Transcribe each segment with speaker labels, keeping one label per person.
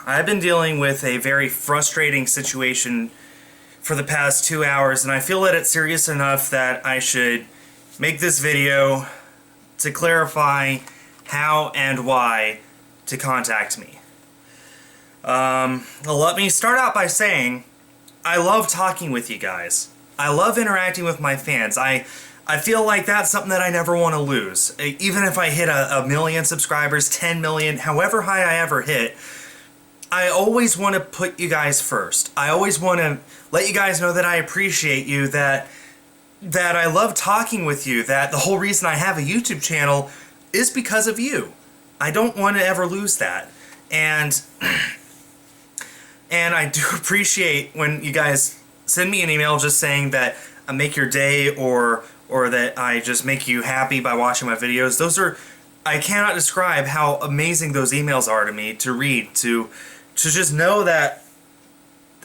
Speaker 1: I've been dealing with a very frustrating situation for the past 2 hours, and I feel that it's serious enough that I should make this video to clarify how and why to contact me. Let me start out by saying I love talking with you guys. I love interacting with my fans. I feel like that's something that I never want to lose. Even if I hit a million subscribers, 10 million, however high I ever hit, I always want to put you guys first. I always want to let you guys know that I appreciate you, that I love talking with you, that the whole reason I have a YouTube channel is because of you. I don't want to ever lose that. And I do appreciate when you guys send me an email just saying that I make your day or that I just make you happy by watching my videos. I cannot describe how amazing those emails are to me to read, to just know that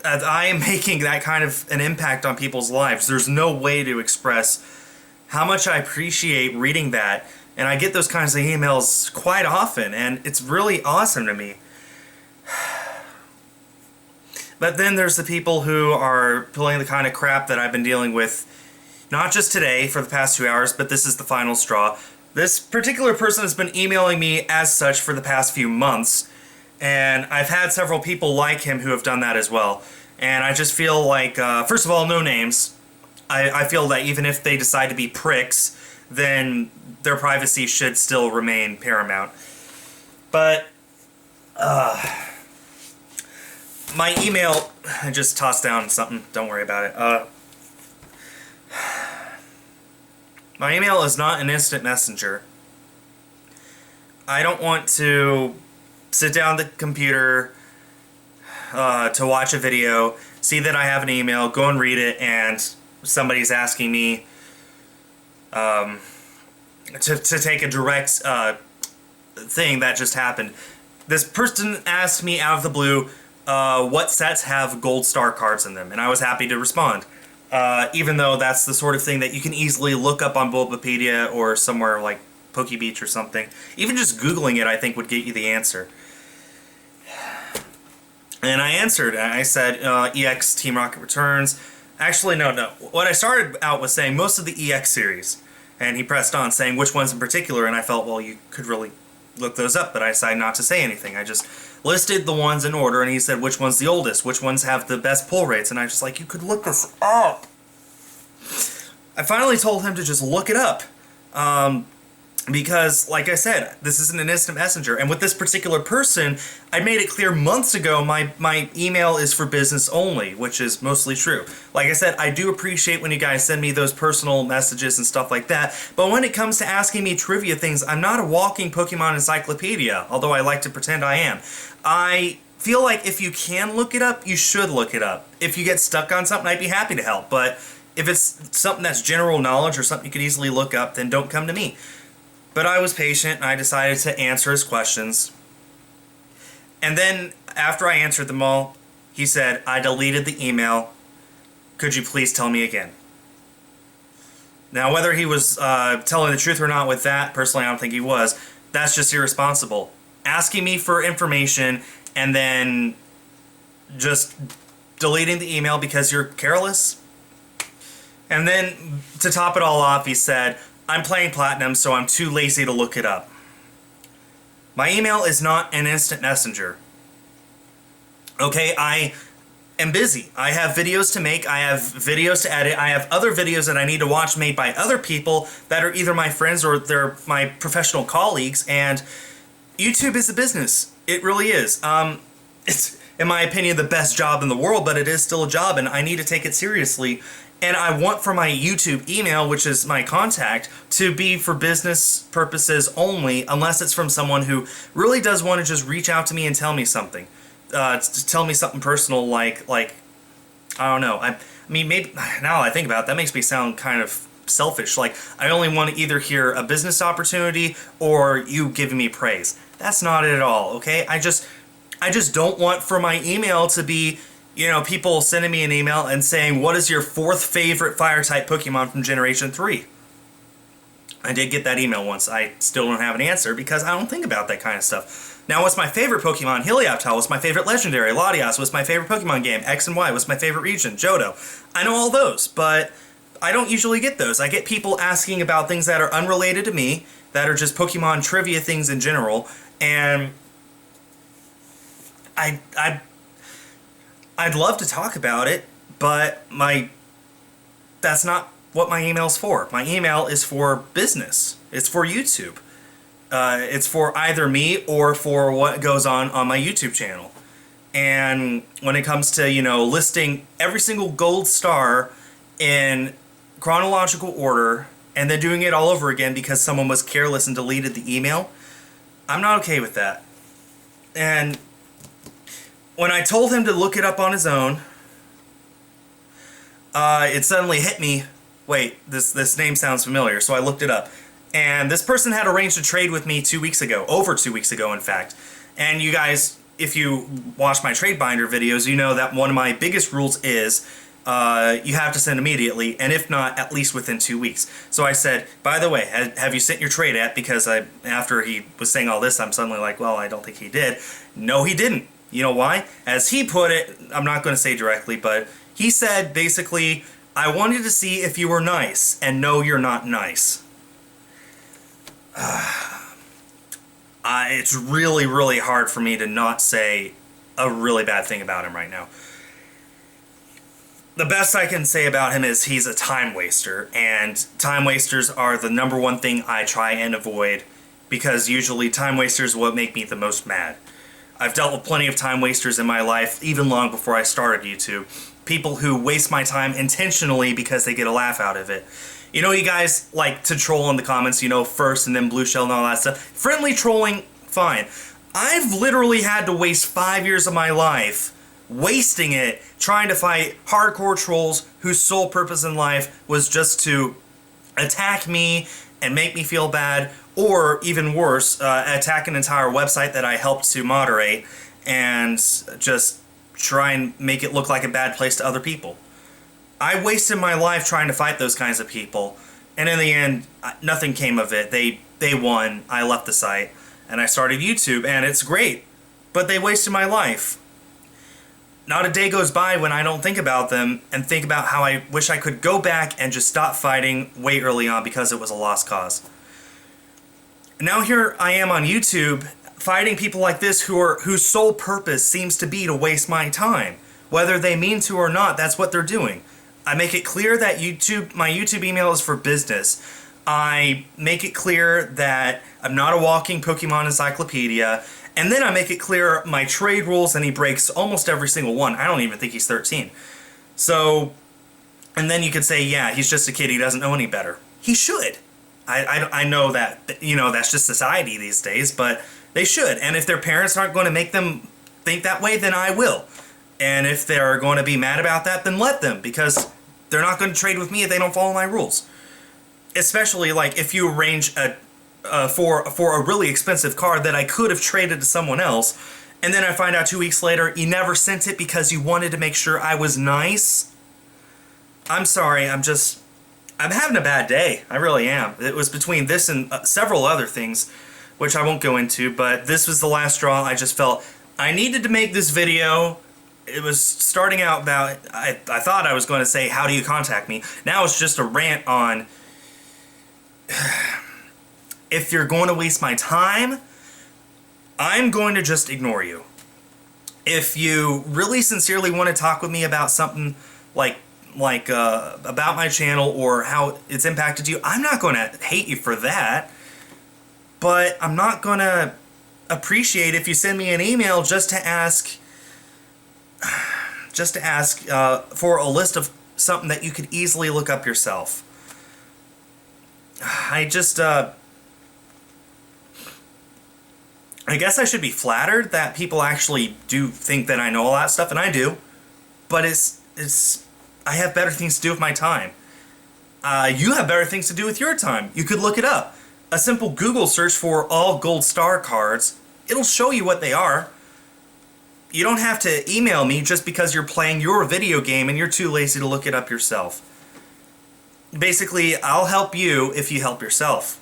Speaker 1: I am making that kind of an impact on people's lives. There's no way to express how much I appreciate reading that, and I get those kinds of emails quite often, and it's really awesome to me. But then there's the people who are pulling the kind of crap that I've been dealing with, not just today for the past 2 hours, but this is the final straw. This particular person has been emailing me as such for the past few months, and I've had several people like him who have done that as well. And I just feel like, first of all, no names. I feel that even if they decide to be pricks, then their privacy should still remain paramount. But, my email, I just tossed down something, don't worry about it. My email is not an instant messenger. I don't want to sit down at the computer to watch a video, see that I have an email, go and read it, and somebody's asking me to take a direct thing that just happened. This person asked me out of the blue what sets have gold star cards in them, and I was happy to respond. Even though that's the sort of thing that you can easily look up on Bulbapedia or somewhere like PokeBeach or something. Even just Googling it, I think, would get you the answer. And I answered, I said, EX Team Rocket Returns. Actually, no. What I started out was saying most of the EX series. And he pressed on, saying which ones in particular, and I felt, well, you could really look those up, but I decided not to say anything. I just listed the ones in order, and he said which one's the oldest, which ones have the best pull rates, and I was just like, you could look this up. I finally told him to just look it up. Because, like I said, this isn't an instant messenger. And with this particular person, I made it clear months ago my email is for business only, which is mostly true. Like I said, I do appreciate when you guys send me those personal messages and stuff like that. But when it comes to asking me trivia things, I'm not a walking Pokemon encyclopedia, although I like to pretend I am. I feel like if you can look it up, you should look it up. If you get stuck on something, I'd be happy to help. But if it's something that's general knowledge or something you could easily look up, then don't come to me. But I was patient, and I decided to answer his questions. And then, after I answered them all, he said, I deleted the email. Could you please tell me again? Now, whether he was telling the truth or not with that, personally, I don't think he was. That's just irresponsible. Asking me for information, and then just deleting the email because you're careless. And then, to top it all off, he said, I'm playing Platinum, so I'm too lazy to look it up. My email is not an instant messenger. Okay, I am busy. I have videos to make, I have videos to edit, I have other videos that I need to watch made by other people that are either my friends or they're my professional colleagues, and YouTube is a business. It really is. It's, in my opinion, the best job in the world, but it is still a job, and I need to take it seriously. And I want for my YouTube email, which is my contact, to be for business purposes only, unless it's from someone who really does want to just reach out to me and tell me something. To tell me something personal, like I don't know. I mean, maybe now I think about it, that makes me sound kind of selfish. Like I only want to either hear a business opportunity or you giving me praise. That's not it at all. Okay, I just don't want for my email to be, you know, people sending me an email and saying, what is your 4th favorite Fire-type Pokemon from Generation 3? I did get that email once. I still don't have an answer because I don't think about that kind of stuff. Now, what's my favorite Pokemon? Helioptile. What's my favorite Legendary? Latias. What's my favorite Pokemon game? X and Y. What's my favorite region? Johto. I know all those, but I don't usually get those. I get people asking about things that are unrelated to me, that are just Pokemon trivia things in general, and I'd love to talk about it, but that's not what my email's for. My email is for business. It's for YouTube. It's for either me or for what goes on my YouTube channel. And when it comes to, listing every single gold star in chronological order and then doing it all over again because someone was careless and deleted the email, I'm not okay with that. And when I told him to look it up on his own, it suddenly hit me, wait, this name sounds familiar, so I looked it up. And this person had arranged a trade with me 2 weeks ago, over 2 weeks ago, in fact. And you guys, if you watch my trade binder videos, you know that one of my biggest rules is you have to send immediately, and if not, at least within 2 weeks. So I said, by the way, have you sent your trade at? Because after he was saying all this, I'm suddenly like, well, I don't think he did. No, he didn't. You know why? As he put it, I'm not going to say directly, but he said, basically, I wanted to see if you were nice, and no, you're not nice. It's really, really hard for me to not say a really bad thing about him right now. The best I can say about him is he's a time waster, and time wasters are the number one thing I try and avoid, because usually time wasters are what make me the most mad. I've dealt with plenty of time wasters in my life, even long before I started YouTube. People who waste my time intentionally because they get a laugh out of it. You know, you guys like to troll in the comments, first and then blue shell and all that stuff. Friendly trolling, fine. I've literally had to waste 5 years of my life wasting it trying to fight hardcore trolls whose sole purpose in life was just to attack me and make me feel bad, or even worse, attack an entire website that I helped to moderate and just try and make it look like a bad place to other people. I wasted my life trying to fight those kinds of people, and in the end, nothing came of it. They won, I left the site, and I started YouTube, and it's great, but they wasted my life. Not a day goes by when I don't think about them and think about how I wish I could go back and just stop fighting way early on because it was a lost cause. Now here I am on YouTube fighting people like this whose sole purpose seems to be to waste my time. Whether they mean to or not, that's what they're doing. I make it clear that my YouTube email is for business. I make it clear that I'm not a walking Pokemon encyclopedia. And then I make it clear my trade rules, and he breaks almost every single one. I don't even think he's 13. So, and then you could say, yeah, he's just a kid, he doesn't know any better. He should. I know that, that's just society these days, but they should. And if their parents aren't going to make them think that way, then I will. And if they're going to be mad about that, then let them, because they're not going to trade with me if they don't follow my rules. Especially, like, if you arrange for a really expensive card that I could have traded to someone else, and then I find out 2 weeks later you never sent it because you wanted to make sure I was nice. I'm sorry, I'm having a bad day. I really am. It was between this and several other things, which I won't go into, but this was the last straw. I just felt I needed to make this video. It was starting out about, I thought I was going to say, how do you contact me? Now it's just a rant on, if you're going to waste my time, I'm going to just ignore you. If you really sincerely want to talk with me about something like about my channel or how it's impacted you, I'm not going to hate you for that. But I'm not going to appreciate if you send me an email just to ask for a list of something that you could easily look up yourself. I guess I should be flattered that people actually do think that I know all that stuff, and I do. But I have better things to do with my time. You have better things to do with your time. You could look it up. A simple Google search for all gold star cards, it'll show you what they are. You don't have to email me just because you're playing your video game and you're too lazy to look it up yourself. basically, I'll help you if you help yourself.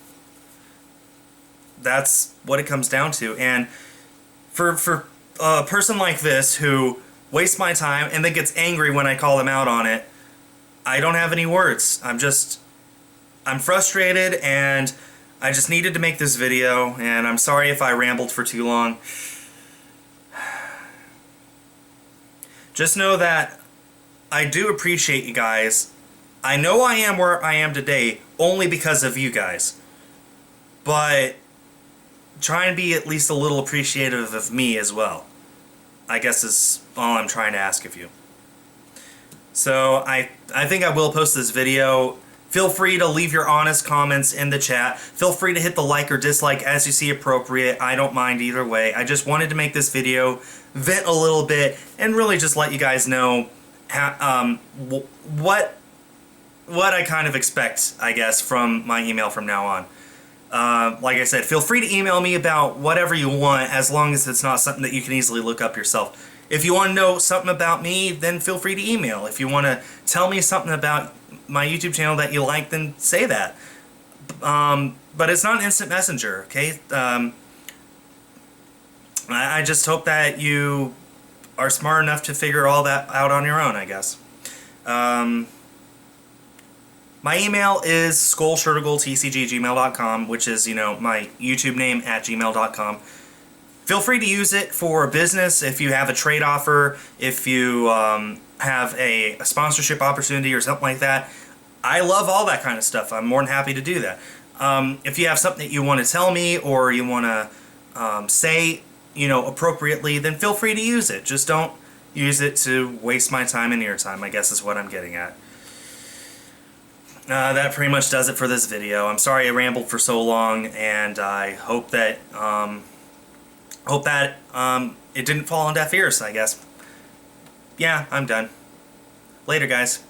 Speaker 1: That's what it comes down to. And for a person like this who wastes my time and then gets angry when I call them out on it, I don't have any words. I'm frustrated, and I just needed to make this video, and I'm sorry if I rambled for too long. Just know that I do appreciate you guys. I know I am where I am today only because of you guys. But try and be at least a little appreciative of me as well, I guess, is all I'm trying to ask of you. So I think I will post this video. Feel free to leave your honest comments in the chat. Feel free to hit the like or dislike as you see appropriate. I don't mind either way. I just wanted to make this video, vent a little bit, and really just let you guys know how, what I kind of expect, I guess, from my email from now on. Like I said, feel free to email me about whatever you want, as long as it's not something that you can easily look up yourself. If you want to know something about me, then feel free to email. If you want to tell me something about my YouTube channel that you like, then say that. But it's not an instant messenger, okay? I just hope that you are smart enough to figure all that out on your own, I guess. My email is skullshirtlegotcg@gmail.com, which is, my YouTube name at gmail.com. Feel free to use it for business if you have a trade offer, if you have a sponsorship opportunity or something like that. I love all that kind of stuff. I'm more than happy to do that. If you have something that you want to tell me or you want to say, appropriately, then feel free to use it. Just don't use it to waste my time and your time, I guess is what I'm getting at. That pretty much does it for this video. I'm sorry I rambled for so long, and I hope that it didn't fall on deaf ears, I guess. Yeah, I'm done. Later, guys.